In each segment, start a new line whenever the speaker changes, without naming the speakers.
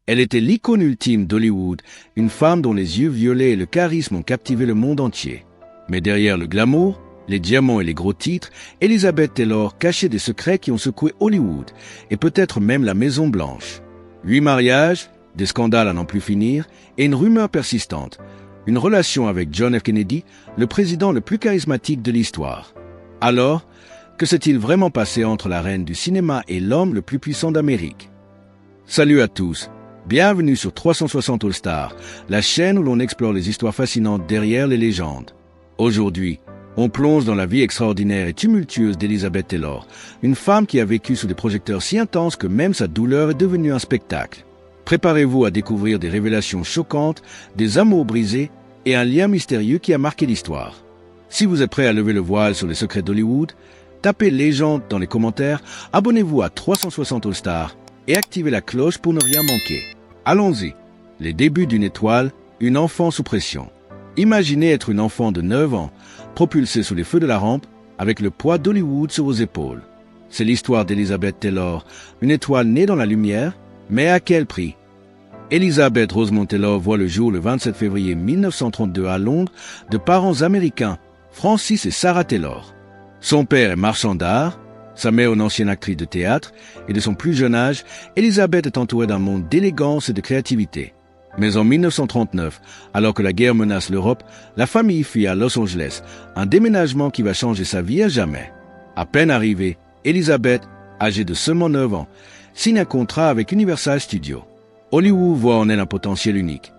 Elle était l'icône ultime d'Hollywood, une femme dont les yeux violets et le charisme ont captivé le monde entier. Mais derrière le glamour, les diamants et les gros titres, Elizabeth Taylor cachait des secrets qui ont secoué Hollywood, et peut-être même la Maison Blanche. 8 mariages, des scandales à n'en plus finir, et une rumeur persistante. Une relation avec John F. Kennedy, le président le plus charismatique de l'histoire. Alors, que s'est-il vraiment passé entre la reine du cinéma et l'homme le plus puissant d'Amérique? Salut à tous, bienvenue sur 360 All Stars, la chaîne où l'on explore les histoires fascinantes derrière les légendes. Aujourd'hui, on plonge dans la vie extraordinaire et tumultueuse d'Elizabeth Taylor, une femme qui a vécu sous des projecteurs si intenses que même sa douleur est devenue un spectacle. Préparez-vous à découvrir des révélations choquantes, des amours brisés et un lien mystérieux qui a marqué l'histoire. Si vous êtes prêt à lever le voile sur les secrets d'Hollywood, tapez légende dans les commentaires, abonnez-vous à 360 All Stars et activez la cloche pour ne rien manquer. Allons-y. Les débuts d'une étoile, une enfant sous pression. Imaginez être une enfant de 9 ans, propulsée sous les feux de la rampe, avec le poids d'Hollywood sur vos épaules. C'est l'histoire d'Elizabeth Taylor, une étoile née dans la lumière, mais à quel prix? Elizabeth Rosemont Taylor voit le jour le 27 février 1932 à Londres de parents américains, Francis et Sarah Taylor. Son père est marchand d'art, sa mère une ancienne actrice de théâtre, et de son plus jeune âge, Elizabeth est entourée d'un monde d'élégance et de créativité. Mais en 1939, alors que la guerre menace l'Europe, la famille fuit à Los Angeles, un déménagement qui va changer sa vie à jamais. À peine arrivée, Elizabeth, âgée de seulement 9 ans, signe un contrat avec Universal Studios. Hollywood voit en elle un potentiel unique.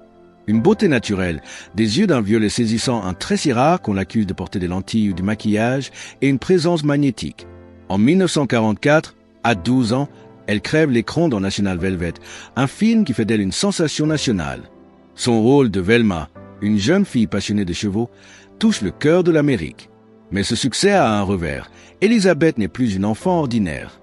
Une beauté naturelle, des yeux d'un violet saisissant, un trait si rare qu'on l'accuse de porter des lentilles ou du maquillage, et une présence magnétique. En 1944, à 12 ans, elle crève l'écran dans National Velvet, un film qui fait d'elle une sensation nationale. Son rôle de Velma, une jeune fille passionnée de chevaux, touche le cœur de l'Amérique. Mais ce succès a un revers. Elizabeth n'est plus une enfant ordinaire.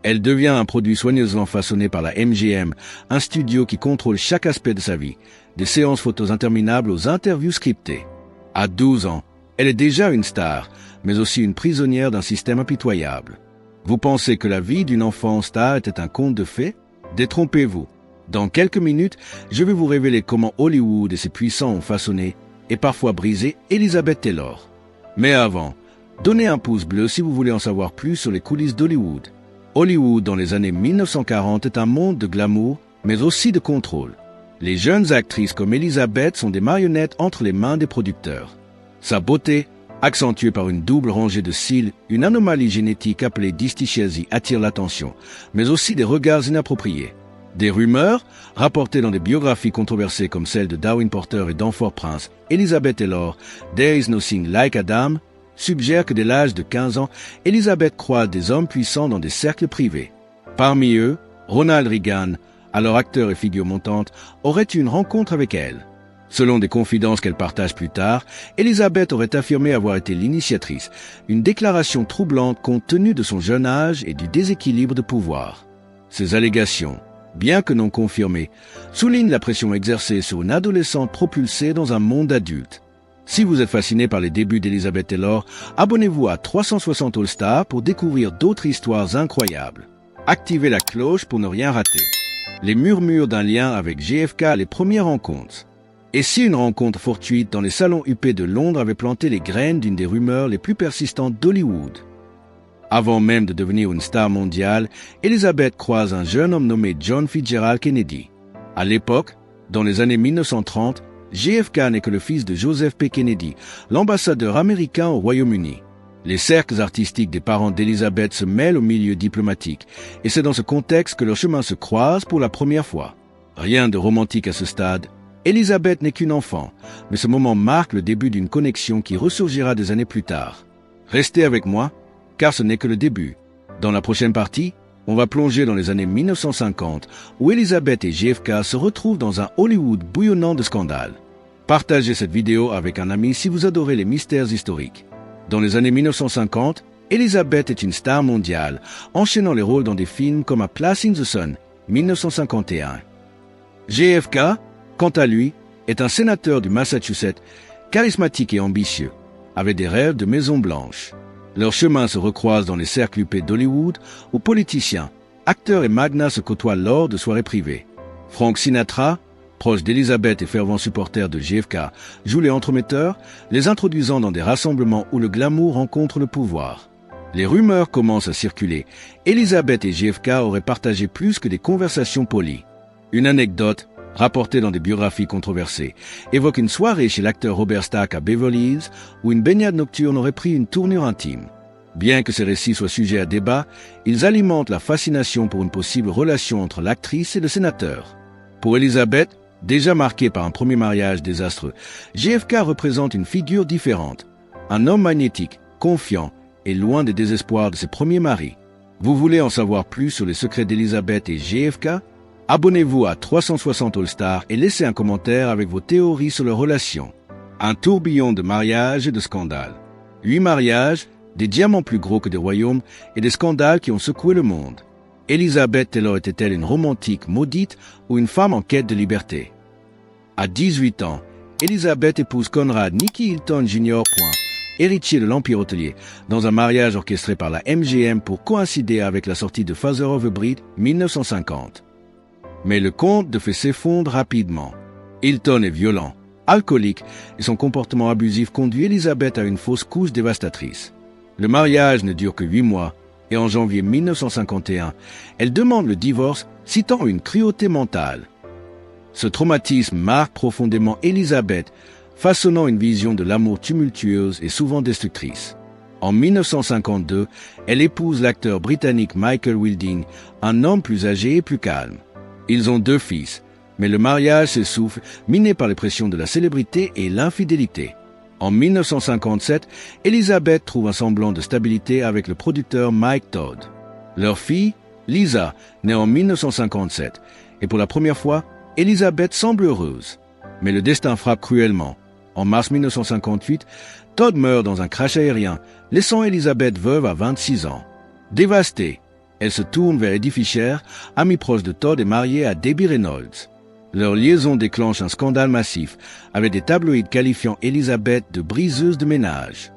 Elle devient un produit soigneusement façonné par la MGM, un studio qui contrôle chaque aspect de sa vie, des séances photos interminables aux interviews scriptées. À 12 ans, elle est déjà une star, mais aussi une prisonnière d'un système impitoyable. Vous pensez que la vie d'une enfant star était un conte de fées? Détrompez-vous. Dans quelques minutes, je vais vous révéler comment Hollywood et ses puissants ont façonné, et parfois brisé, Elizabeth Taylor. Mais avant, donnez un pouce bleu si vous voulez en savoir plus sur les coulisses d'Hollywood. Hollywood dans les années 1940 est un monde de glamour, mais aussi de contrôle. Les jeunes actrices comme Elizabeth sont des marionnettes entre les mains des producteurs. Sa beauté, accentuée par une double rangée de cils, une anomalie génétique appelée dystychiasie attire l'attention, mais aussi des regards inappropriés. Des rumeurs, rapportées dans des biographies controversées comme celle de Darwin Porter et Danforth Prince, Elizabeth Taylor, There is nothing like Adam, suggèrent que dès l'âge de 15 ans, Elizabeth croise des hommes puissants dans des cercles privés. Parmi eux, Ronald Reagan, alors acteur et figure montante, aurait eu une rencontre avec elle. Selon des confidences qu'elle partage plus tard, Elizabeth aurait affirmé avoir été l'initiatrice, une déclaration troublante compte tenu de son jeune âge et du déséquilibre de pouvoir. Ces allégations, bien que non confirmées, soulignent la pression exercée sur une adolescente propulsée dans un monde adulte. Si vous êtes fasciné par les débuts d'Elizabeth Taylor, abonnez-vous à 360 All Stars pour découvrir d'autres histoires incroyables. Activez la cloche pour ne rien rater. Les murmures d'un lien avec JFK, les premières rencontres. Et si une rencontre fortuite dans les salons huppés de Londres avait planté les graines d'une des rumeurs les plus persistantes d'Hollywood? Avant même de devenir une star mondiale, Elizabeth croise un jeune homme nommé John Fitzgerald Kennedy. À l'époque, dans les années 1930, JFK n'est que le fils de Joseph P. Kennedy, l'ambassadeur américain au Royaume-Uni. Les cercles artistiques des parents d'Elizabeth se mêlent au milieu diplomatique, et c'est dans ce contexte que leurs chemins se croisent pour la première fois. Rien de romantique à ce stade. Elizabeth n'est qu'une enfant, mais ce moment marque le début d'une connexion qui ressurgira des années plus tard. Restez avec moi, car ce n'est que le début. Dans la prochaine partie, on va plonger dans les années 1950, où Elizabeth et JFK se retrouvent dans un Hollywood bouillonnant de scandales. Partagez cette vidéo avec un ami si vous adorez les mystères historiques. Dans les années 1950, Elizabeth est une star mondiale, enchaînant les rôles dans des films comme A Place in the Sun, 1951. JFK, quant à lui, est un sénateur du Massachusetts, charismatique et ambitieux, avec des rêves de Maison Blanche. Leurs chemins se recroisent dans les cercles huppés d'Hollywood, où politiciens, acteurs et magnats se côtoient lors de soirées privées. Frank Sinatra, proche d'Elizabeth et fervent supporter de JFK, joue les entremetteurs, les introduisant dans des rassemblements où le glamour rencontre le pouvoir. Les rumeurs commencent à circuler. Elizabeth et JFK auraient partagé plus que des conversations polies. Une anecdote, rapportée dans des biographies controversées, évoque une soirée chez l'acteur Robert Stack à Beverly Hills où une baignade nocturne aurait pris une tournure intime. Bien que ces récits soient sujets à débat, ils alimentent la fascination pour une possible relation entre l'actrice et le sénateur. Pour Elizabeth, déjà marquée par un premier mariage désastreux, JFK représente une figure différente. Un homme magnétique, confiant et loin des désespoirs de ses premiers maris. Vous voulez en savoir plus sur les secrets d'Elizabeth et JFK? Abonnez-vous à 360 All Star et laissez un commentaire avec vos théories sur leur relation. Un tourbillon de mariages et de scandales. 8 mariages, des diamants plus gros que des royaumes et des scandales qui ont secoué le monde. Elizabeth Taylor était-elle une romantique maudite ou une femme en quête de liberté? À 18 ans, Elizabeth épouse Conrad Nicky Hilton Jr. héritier de l'Empire hôtelier, dans un mariage orchestré par la MGM pour coïncider avec la sortie de Father of a Bride 1950. Mais le conte de fées s'effondre rapidement. Hilton est violent, alcoolique, et son comportement abusif conduit Elizabeth à une fausse couche dévastatrice. Le mariage ne dure que 8 mois, et en janvier 1951, elle demande le divorce, citant une cruauté mentale. Ce traumatisme marque profondément Elizabeth, façonnant une vision de l'amour tumultueuse et souvent destructrice. En 1952, elle épouse l'acteur britannique Michael Wilding, un homme plus âgé et plus calme. Ils ont 2 fils, mais le mariage s'essouffle, miné par les pressions de la célébrité et l'infidélité. En 1957, Elizabeth trouve un semblant de stabilité avec le producteur Mike Todd. Leur fille, Lisa, naît en 1957, et pour la première fois, Elizabeth semble heureuse. Mais le destin frappe cruellement. En mars 1958, Todd meurt dans un crash aérien, laissant Elizabeth veuve à 26 ans. Dévastée, elle se tourne vers Eddie Fisher, ami proche de Todd et marié à Debbie Reynolds. Leur liaison déclenche un scandale massif, avec des tabloïds qualifiant Elizabeth de briseuse de ménage.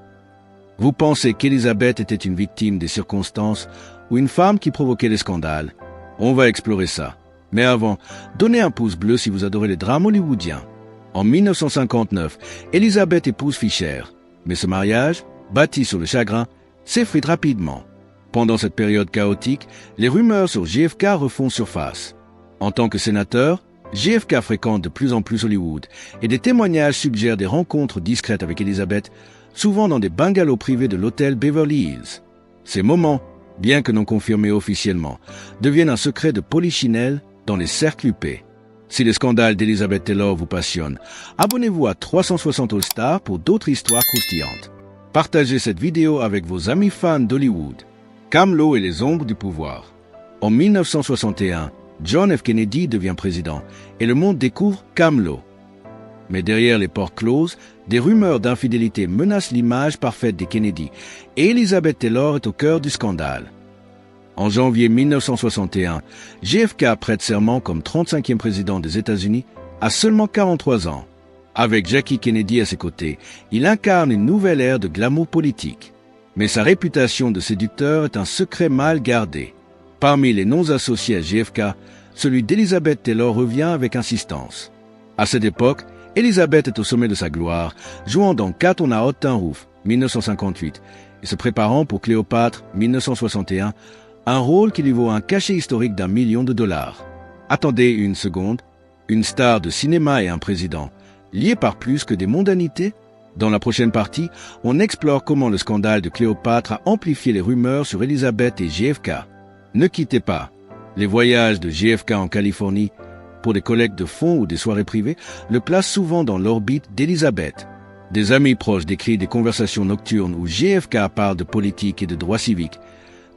Vous pensez qu'Elizabeth était une victime des circonstances ou une femme qui provoquait les scandales? On va explorer ça. Mais avant, donnez un pouce bleu si vous adorez les drames hollywoodiens. En 1959, Elizabeth épouse Fisher, mais ce mariage, bâti sur le chagrin, s'effrite rapidement. Pendant cette période chaotique, les rumeurs sur JFK refont surface. En tant que sénateur, JFK fréquente de plus en plus Hollywood et des témoignages suggèrent des rencontres discrètes avec Elizabeth, souvent dans des bungalows privés de l'hôtel Beverly Hills. Ces moments, bien que non confirmés officiellement, deviennent un secret de polichinelle dans les cercles huppés. Si les scandales d'Elizabeth Taylor vous passionnent, abonnez-vous à 360 All Star pour d'autres histoires croustillantes. Partagez cette vidéo avec vos amis fans d'Hollywood. Camelot et les ombres du pouvoir. En 1961, John F. Kennedy devient président et le monde découvre Camelot. Mais derrière les portes closes, des rumeurs d'infidélité menacent l'image parfaite des Kennedy et Elizabeth Taylor est au cœur du scandale. En janvier 1961, JFK prête serment comme 35e président des États-Unis à seulement 43 ans. Avec Jackie Kennedy à ses côtés, il incarne une nouvelle ère de glamour politique. Mais sa réputation de séducteur est un secret mal gardé. Parmi les noms associés à JFK, celui d'Elizabeth Taylor revient avec insistance. À cette époque, Elizabeth est au sommet de sa gloire, jouant dans Cat on a Hot Tin Roof, 1958, et se préparant pour Cléopâtre, 1961, un rôle qui lui vaut un cachet historique d'1 million de dollars. Attendez une seconde, une star de cinéma et un président, liés par plus que des mondanités? Dans la prochaine partie, on explore comment le scandale de Cléopâtre a amplifié les rumeurs sur Elizabeth et JFK. Ne quittez pas. Les voyages de JFK en Californie, pour des collectes de fonds ou des soirées privées, le placent souvent dans l'orbite d'Elizabeth. Des amis proches décrivent des conversations nocturnes où JFK parle de politique et de droits civiques,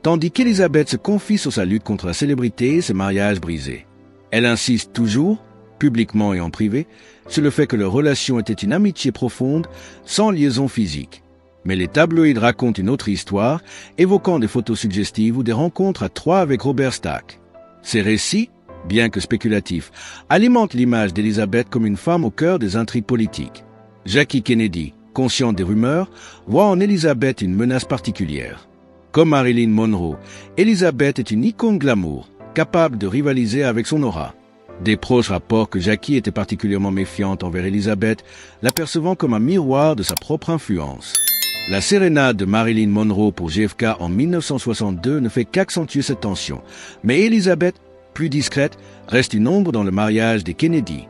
tandis qu'Elizabeth se confie sur sa lutte contre la célébrité et ses mariages brisés. Elle insiste toujours, publiquement et en privé, sur le fait que leur relation était une amitié profonde, sans liaison physique. Mais les tabloïds racontent une autre histoire, évoquant des photos suggestives ou des rencontres à 3 avec Robert Stack. Ces récits, bien que spéculatifs, alimentent l'image d'Elizabeth comme une femme au cœur des intrigues politiques. Jackie Kennedy, consciente des rumeurs, voit en Elizabeth une menace particulière. Comme Marilyn Monroe, Elizabeth est une icône glamour, capable de rivaliser avec son aura. Des proches rapportent que Jackie était particulièrement méfiante envers Elizabeth, l'apercevant comme un miroir de sa propre influence. La sérénade de Marilyn Monroe pour JFK en 1962 ne fait qu'accentuer cette tension, mais Elizabeth, plus discrète, reste une ombre dans le mariage des Kennedy.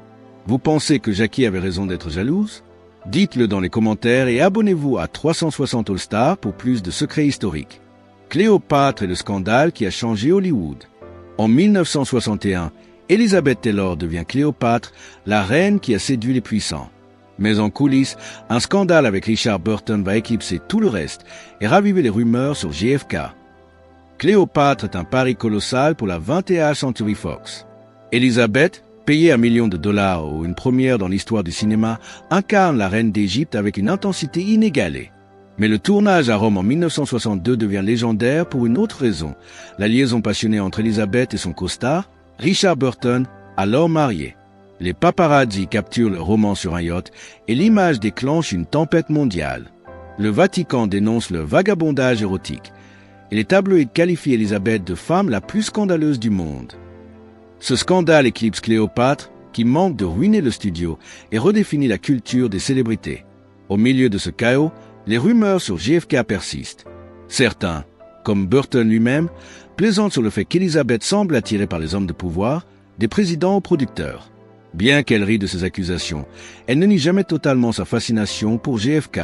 Vous pensez que Jackie avait raison d'être jalouse? Dites-le dans les commentaires et abonnez-vous à 360 All Star pour plus de secrets historiques. Cléopâtre est le scandale qui a changé Hollywood. En 1961, Elizabeth Taylor devient Cléopâtre, la reine qui a séduit les puissants. Mais en coulisses, un scandale avec Richard Burton va éclipser tout le reste et raviver les rumeurs sur JFK. Cléopâtre est un pari colossal pour la 21st Century Fox. Elizabeth, payée $1 million ou une première dans l'histoire du cinéma, incarne la reine d'Égypte avec une intensité inégalée. Mais le tournage à Rome en 1962 devient légendaire pour une autre raison, la liaison passionnée entre Elizabeth et son costard, Richard Burton, alors marié. Les paparazzi capturent le roman sur un yacht et l'image déclenche une tempête mondiale. Le Vatican dénonce le vagabondage érotique et les tabloïds qualifient Elizabeth de femme la plus scandaleuse du monde. Ce scandale éclipse Cléopâtre qui manque de ruiner le studio et redéfinit la culture des célébrités. Au milieu de ce chaos, les rumeurs sur JFK persistent. Certains, comme Burton lui-même, plaisantent sur le fait qu'Elizabeth semble attirée par les hommes de pouvoir, des présidents aux producteurs. Bien qu'elle rie de ces accusations, elle ne nie jamais totalement sa fascination pour JFK.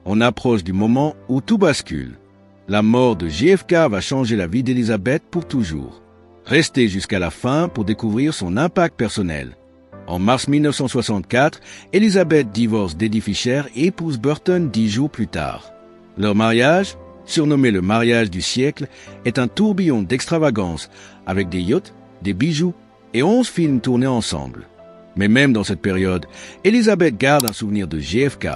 On approche du moment où tout bascule. La mort de JFK va changer la vie d'Elizabeth pour toujours. Restez jusqu'à la fin pour découvrir son impact personnel. En mars 1964, Elizabeth divorce d'Eddie Fisher et épouse Burton 10 jours plus tard. Leur mariage, surnommé le mariage du siècle, est un tourbillon d'extravagance avec des yachts, des bijoux et 11 films tournés ensemble. Mais même dans cette période, Elizabeth garde un souvenir de JFK,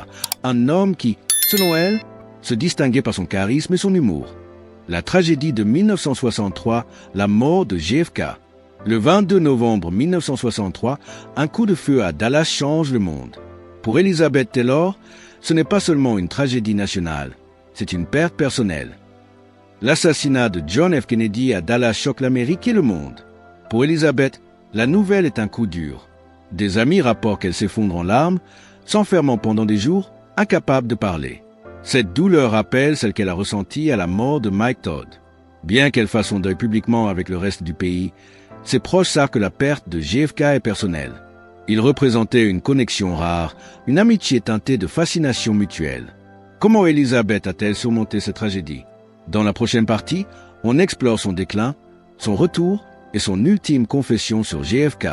un homme qui, selon elle, se distinguait par son charisme et son humour. La tragédie de 1963, la mort de JFK. Le 22 novembre 1963, un coup de feu à Dallas change le monde. Pour Elizabeth Taylor, ce n'est pas seulement une tragédie nationale, c'est une perte personnelle. L'assassinat de John F. Kennedy à Dallas choque l'Amérique et le monde. Pour Elizabeth, la nouvelle est un coup dur. Des amis rapportent qu'elle s'effondre en larmes, s'enfermant pendant des jours, incapable de parler. Cette douleur rappelle celle qu'elle a ressentie à la mort de Mike Todd. Bien qu'elle fasse son deuil publiquement avec le reste du pays, ses proches savent que la perte de JFK est personnelle. Il représentait une connexion rare, une amitié teintée de fascination mutuelle. Comment Elizabeth a-t-elle surmonté cette tragédie? Dans la prochaine partie, on explore son déclin, son retour et son ultime confession sur JFK.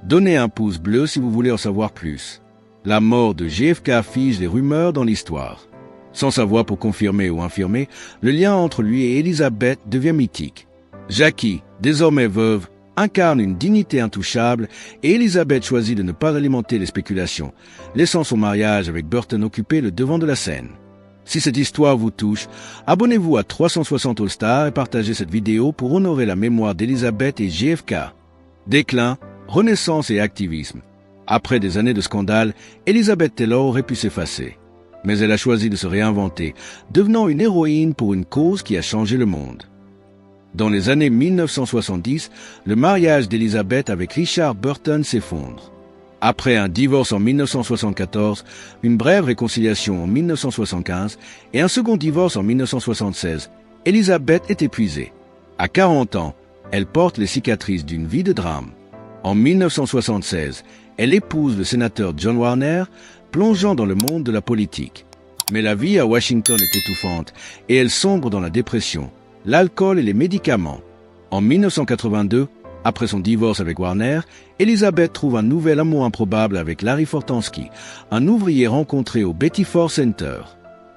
Donnez un pouce bleu si vous voulez en savoir plus. La mort de JFK fige les rumeurs dans l'histoire. Sans savoir pour confirmer ou infirmer, le lien entre lui et Elizabeth devient mythique. Jackie, désormais veuve, incarne une dignité intouchable et Elizabeth choisit de ne pas alimenter les spéculations, laissant son mariage avec Burton occuper le devant de la scène. Si cette histoire vous touche, abonnez-vous à 360 All Star et partagez cette vidéo pour honorer la mémoire d'Elizabeth et JFK. Déclin, renaissance et activisme. Après des années de scandale, Elizabeth Taylor aurait pu s'effacer. Mais elle a choisi de se réinventer, devenant une héroïne pour une cause qui a changé le monde. Dans les années 1970, le mariage d'Elizabeth avec Richard Burton s'effondre. Après un divorce en 1974, une brève réconciliation en 1975 et un second divorce en 1976, Elizabeth est épuisée. À 40 ans, elle porte les cicatrices d'une vie de drame. En 1976, elle épouse le sénateur John Warner, plongeant dans le monde de la politique. Mais la vie à Washington est étouffante et elle sombre dans la dépression, l'alcool et les médicaments. En 1982, après son divorce avec Warner, Elizabeth trouve un nouvel amour improbable avec Larry Fortansky, un ouvrier rencontré au Betty Ford Center.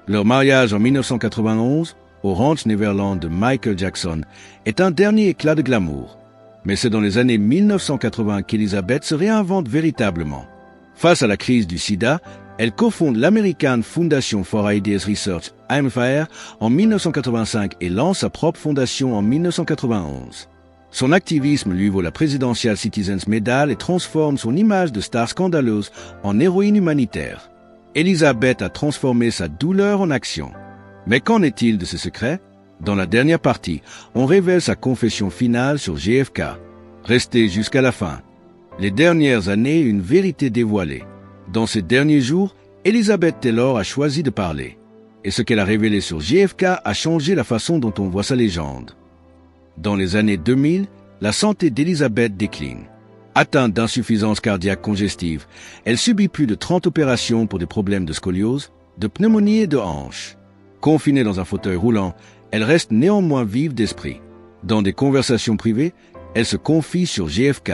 Leur mariage en 1991, au Ranch Neverland de Michael Jackson, est un dernier éclat de glamour. Mais c'est dans les années 1980 qu'Elizabeth se réinvente véritablement. Face à la crise du sida, elle cofonde l'American Foundation for Ideas Research, AMFR, en 1985 et lance sa propre fondation en 1991. Son activisme lui vaut la Presidential Citizens Medal et transforme son image de star scandaleuse en héroïne humanitaire. Elizabeth a transformé sa douleur en action. Mais qu'en est-il de ses secrets? Dans la dernière partie, on révèle sa confession finale sur JFK. Restez jusqu'à la fin. Les dernières années, une vérité dévoilée. Dans ces derniers jours, Elizabeth Taylor a choisi de parler. Et ce qu'elle a révélé sur JFK a changé la façon dont on voit sa légende. Dans les années 2000, la santé d'Elizabeth décline. Atteinte d'insuffisance cardiaque congestive, elle subit plus de 30 opérations pour des problèmes de scoliose, de pneumonie et de hanche. Confinée dans un fauteuil roulant, elle reste néanmoins vive d'esprit. Dans des conversations privées, elle se confie sur JFK.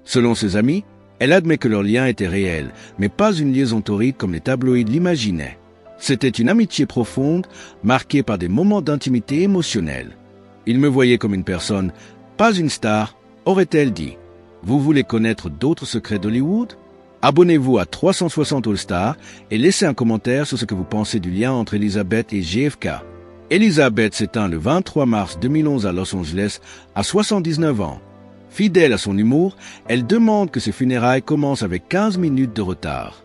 Selon ses amis, elle admet que leur lien était réel, mais pas une liaison torride comme les tabloïds l'imaginaient. C'était une amitié profonde, marquée par des moments d'intimité émotionnelle. Il me voyait comme une personne, pas une star, aurait-elle dit. Vous voulez connaître d'autres secrets d'Hollywood? Abonnez-vous à 360 All Stars et laissez un commentaire sur ce que vous pensez du lien entre Elizabeth et JFK. Elizabeth s'éteint le 23 mars 2011 à Los Angeles, à 79 ans. Fidèle à son humour, elle demande que ses funérailles commencent avec 15 minutes de retard.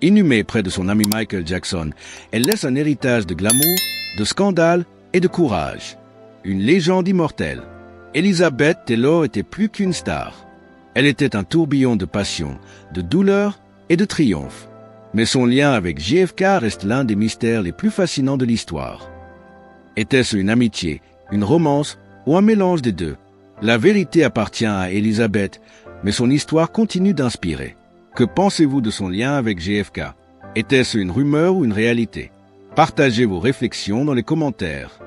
Inhumée près de son ami Michael Jackson, elle laisse un héritage de glamour, de scandale et de courage. Une légende immortelle. Elizabeth Taylor était plus qu'une star. Elle était un tourbillon de passion, de douleur et de triomphe. Mais son lien avec JFK reste l'un des mystères les plus fascinants de l'histoire. Était-ce une amitié, une romance ou un mélange des deux? La vérité appartient à Elizabeth, mais son histoire continue d'inspirer. Que pensez-vous de son lien avec JFK? Était-ce une rumeur ou une réalité? Partagez vos réflexions dans les commentaires.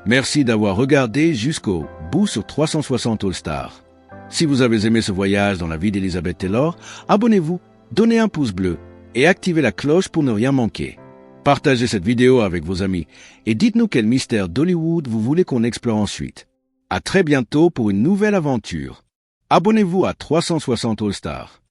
Merci d'avoir regardé jusqu'au bout sur 360 All Stars. Si vous avez aimé ce voyage dans la vie d'Elizabeth Taylor, abonnez-vous, donnez un pouce bleu et activez la cloche pour ne rien manquer. Partagez cette vidéo avec vos amis et dites-nous quel mystère d'Hollywood vous voulez qu'on explore ensuite. À très bientôt pour une nouvelle aventure. Abonnez-vous à 360 All Stars.